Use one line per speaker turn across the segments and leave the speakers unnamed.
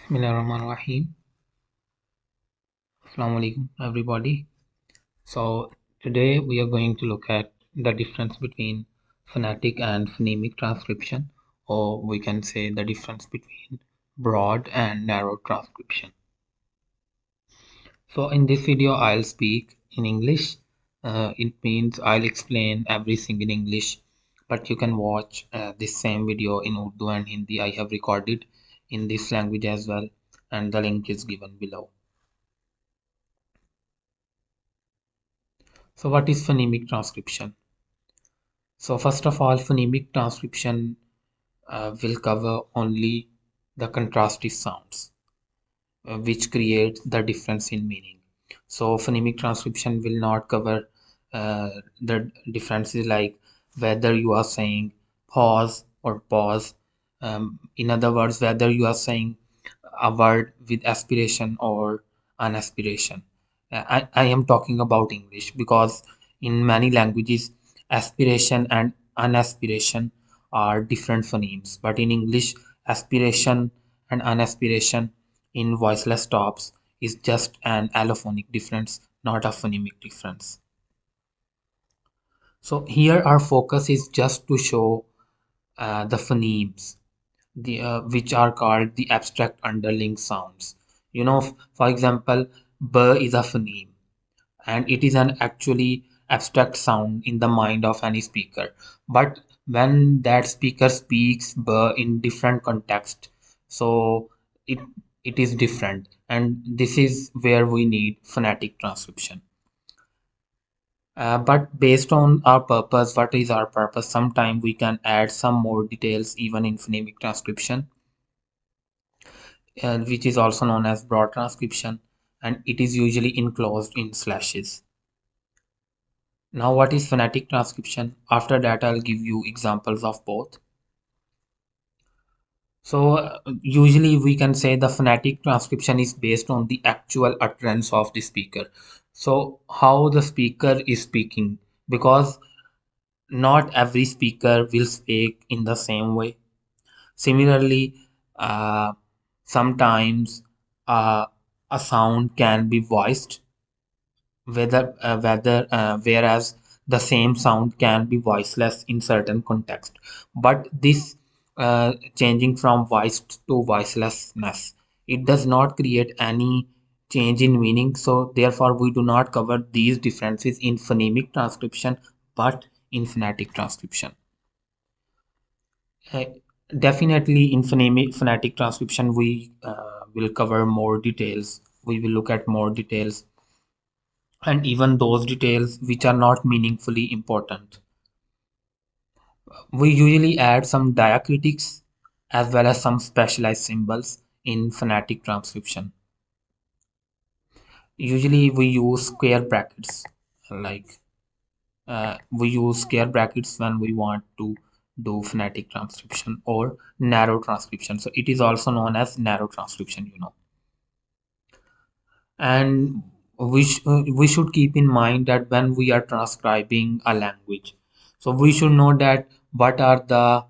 Bismillahirrahmanirrahim. Assalamu alaikum everybody. So today we are going to look at the difference between phonetic and phonemic transcription, or we can say the difference between broad and narrow transcription. So in this video I'll speak in English. It means I'll explain everything in English, but you can watch this same video in Urdu and Hindi. I have recorded in this language as well, and the link is given below. So what is phonemic transcription? So first of all, phonemic transcription will cover only the contrastive sounds, which create the difference in meaning. So phonemic transcription will not cover the differences like whether you are saying pause or pause. In other words, whether you are saying a word with aspiration or unaspiration. I am talking about English because in many languages, aspiration and unaspiration are different phonemes. But in English, aspiration and unaspiration in voiceless stops is just an allophonic difference, not a phonemic difference. So here our focus is just to show the phonemes, which are called the abstract underlying sounds. For example, b is a phoneme, and it is an actually abstract sound in the mind of any speaker. But when that speaker speaks b in different context, so it it is different, and this is where we need phonetic transcription. But based on our purpose, what is our purpose? Sometimes we can add some more details even in phonemic transcription, which is also known as broad transcription, and it is usually enclosed in slashes. Now, what is phonetic transcription? After that, I'll give you examples of both. So, usually we can say the phonetic transcription is based on the actual utterance of the speaker. So, how the speaker is speaking, because not every speaker will speak in the same way. Similarly, sometimes uh, a sound can be voiced, whereas the same sound can be voiceless in certain context. But this changing from voiced to voicelessness, it does not create any change in meaning. So therefore, we do not cover these differences in phonemic transcription, but in phonetic transcription. Uh, Definitely in phonetic transcription, we will cover more details. We will look at more details, and even those details which are not meaningfully important. We usually add some diacritics as well as some specialized symbols in phonetic transcription. Usually we use square brackets, like we use square brackets when we want to do phonetic transcription or narrow transcription. So it is also known as narrow transcription. And we should keep in mind that when we are transcribing a language, so we should know that what are the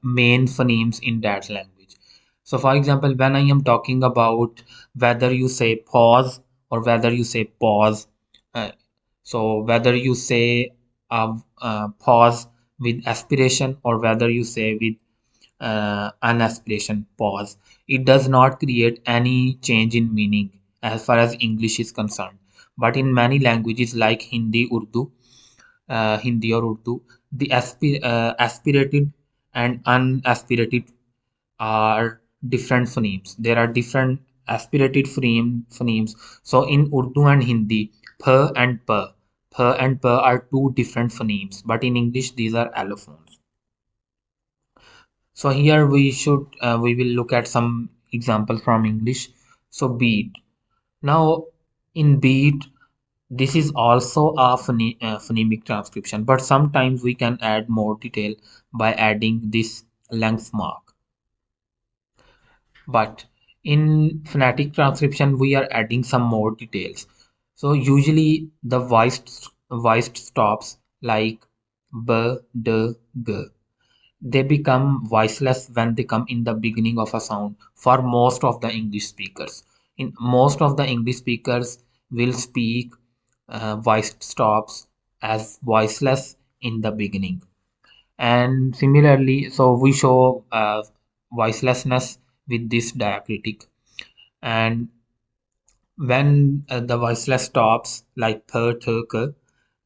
main phonemes in that language. So for example, when I am talking about whether you say pause or whether you say pause, uh, so whether you say pause with aspiration or whether you say with an aspiration pause, it does not create any change in meaning as far as English is concerned. But in many languages like Hindi or Urdu, the aspirated and unaspirated are different phonemes. There are different aspirated phonemes. So in Urdu and Hindi, p and p are two different phonemes. But in English, these are allophones. So here we will look at some examples from English. So beat. Now in beat, this is also a phonemic transcription, but sometimes we can add more detail by adding this length mark. But in phonetic transcription, we are adding some more details. So usually the voiced stops like b, d, g. they become voiceless when they come in the beginning of a sound for most of the English speakers. In most of the English speakers will speak voice stops as voiceless in the beginning. And similarly, so we show voicelessness with this diacritic. And when the voiceless stops like th,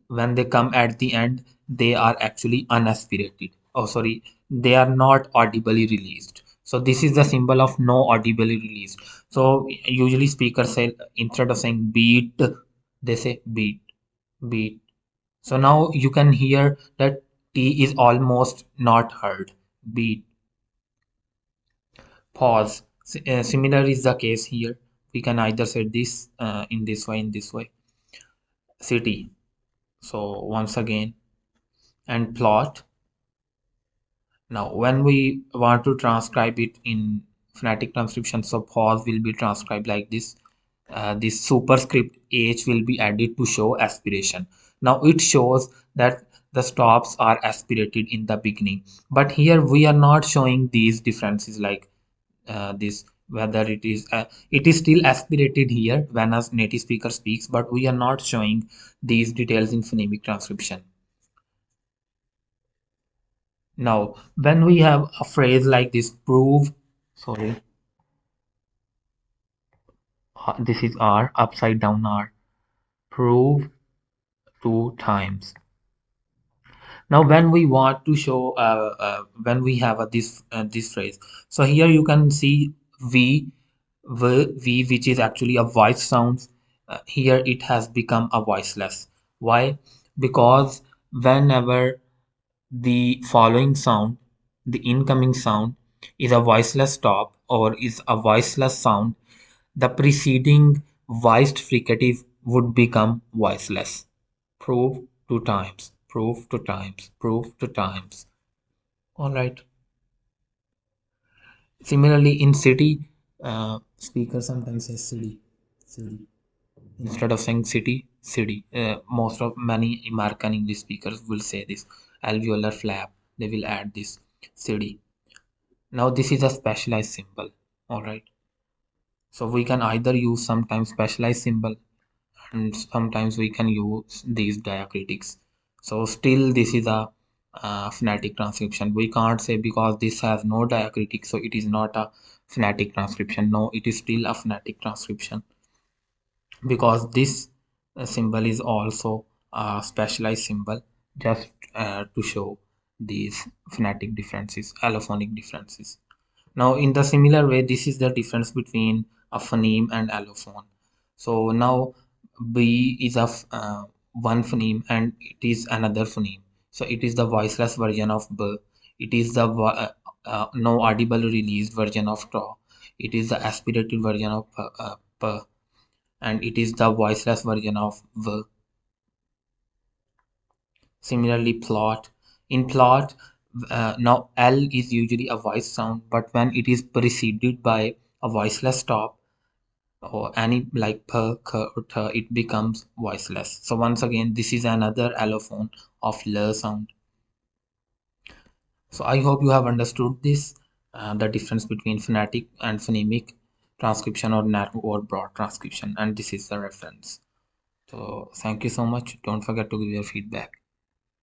when they come at the end, they are actually unaspirated. Oh, sorry, they are not audibly released. So this is the symbol of no audibly released. So usually speakers say, instead of saying beat, they say beat, beat. So now you can hear that T is almost not heard. Beat, pause. Similar is the case here. We can either say this in this way. City. So once again, and plot. Now, when we want to transcribe it in phonetic transcription, so pause will be transcribed like this. This superscript H will be added to show aspiration. Now, it shows that the stops are aspirated in the beginning. But here we are not showing these differences like this, whether it is still aspirated here when a native speaker speaks, but we are not showing these details in phonemic transcription. Now, when we have a phrase like this, prove, sorry, this is R, upside down R, prove 2 times. Now, when we want to show, when we have this phrase, so here you can see V, which is actually a voice sound. Here it has become a voiceless. Why? Because whenever the following sound, the incoming sound, is a voiceless stop or is a voiceless sound, the preceding voiced fricative would become voiceless. Prove 2 times, prove 2 times, prove 2 times. All right. Similarly, in city, speaker sometimes says city, city. Instead of saying city, city. Most of many American English speakers will say this alveolar flap. They will add this city. Now this is a specialized symbol. All right. So we can either use sometimes specialized symbol and sometimes we can use these diacritics. So still this is a phonetic transcription. We can't say because this has no diacritic, so it is not a phonetic transcription. No, it is still a phonetic transcription because this symbol is also a specialized symbol just to show these phonetic differences, allophonic differences. Now, in the similar way, this is the difference between a phoneme and allophone. So now B is a one phoneme and it is another phoneme. So it is the voiceless version of B. It is the no audible released version of T. It is the aspirated version of P, and it is the voiceless version of V. Similarly, plot. In plot, now L is usually a voice sound, but when it is preceded by a voiceless stop or any like p, k, or t, it becomes voiceless. So once again, this is another allophone of L sound. So I hope you have understood this, the difference between phonetic and phonemic transcription or narrow or broad transcription, and this is the reference. So thank you so much. Don't forget to give your feedback.